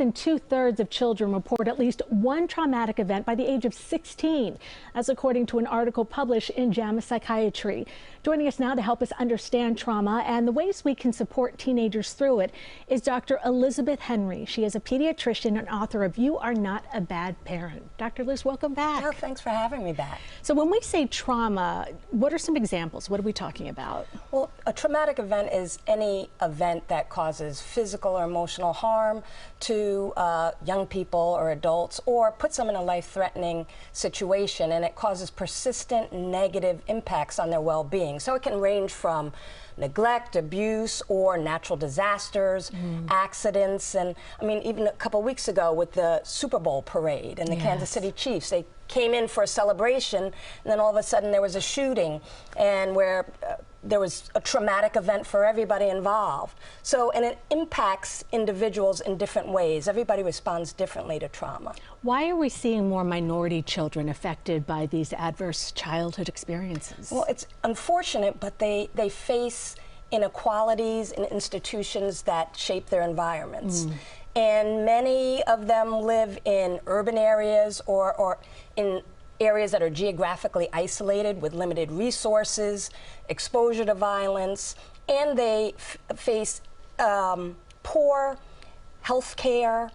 than 2/3 of children report at least one traumatic event by the age of 16. That's according to an article published in JAMA Psychiatry. Joining us now to help us understand trauma and the ways we can support teenagers through it is Dr. Elizabeth Henry. She is a pediatrician and author of You Are Not a Bad Parent. Dr. Liz, welcome back. Oh, thanks for having me back. So when we say trauma, what are some examples? What are we talking about? Well, a traumatic event is any event that causes physical or emotional harm to young people or adults, or puts them in a life-threatening situation, and it causes persistent negative impacts on their well-being. So it can range from neglect, abuse, or natural disasters, accidents. And I mean, even a couple weeks ago with the Super Bowl parade and the Kansas City Chiefs, they came in for a celebration, and then all of a sudden there was a shooting, and where there was a traumatic event for everybody involved. So, and it impacts individuals in different ways. Everybody responds differently to trauma. Why are we seeing more minority children affected by these adverse childhood experiences? Well, it's unfortunate, but they face inequalities in institutions that shape their environments. And many of them live in urban areas or in areas that are geographically isolated with limited resources, exposure to violence, and they face poor health care,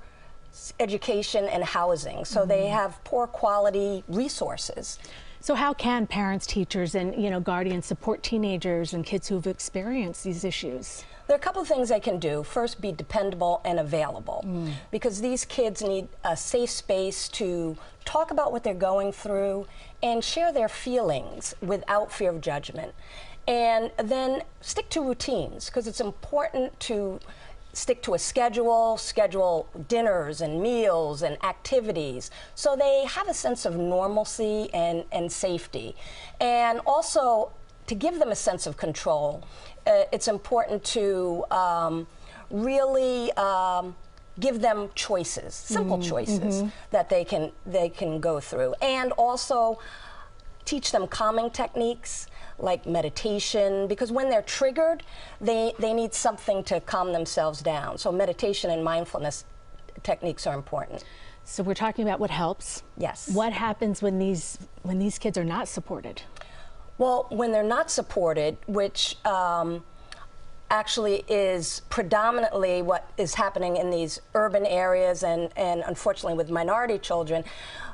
education, and housing. So they have poor quality resources. So how can parents, teachers, and guardians support teenagers and kids who've experienced these issues? There are a couple of things they can do. First, be dependable and available, because these kids need a safe space to talk about what they're going through and share their feelings without fear of judgment. And then stick to routines, because it's important to stick to a schedule dinners and meals and activities, so they have a sense of normalcy and safety. And also, to give them a sense of control, it's important to really give them choices, simple choices that they can go through, and also teach them calming techniques like meditation, because when they're triggered, they need something to calm themselves down. So meditation and mindfulness techniques are important. So we're talking about what helps. Yes. What happens when these kids are not supported? Well, when they're not supported, which actually is predominantly what is happening in these urban areas and unfortunately with minority children,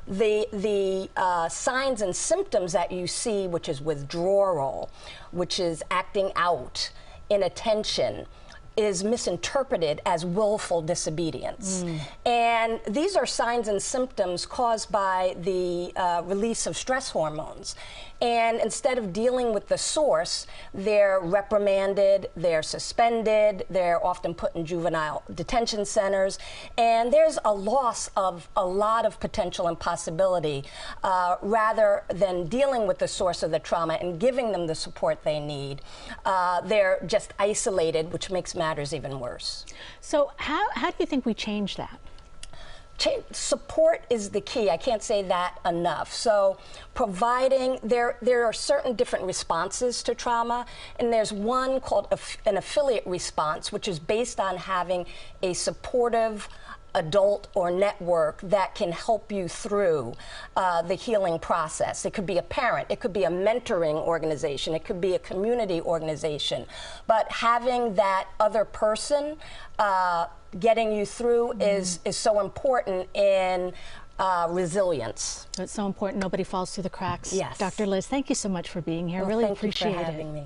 the signs and symptoms that you see, which is withdrawal, which is acting out, inattention, is misinterpreted as willful disobedience. And these are signs and symptoms caused by the release of stress hormones. And instead of dealing with the source, they're reprimanded, they're suspended, they're often put in juvenile detention centers, and there's a loss of a lot of potential and possibility rather than dealing with the source of the trauma and giving them the support they need. They're just isolated, which makes matters even worse. So how do you think we change that? Support is the key. I can't say that enough. So providing, there are certain different responses to trauma, and there's one called an affiliate response, which is based on having a supportive adult or network that can help you through the healing process. It could be a parent, it could be a mentoring organization, it could be a community organization, but having that other person getting you through is so important in resilience. It's so important nobody falls through the cracks. Yes. Dr. Liz, thank you so much for being here. Well, really thank appreciate you for having it. me.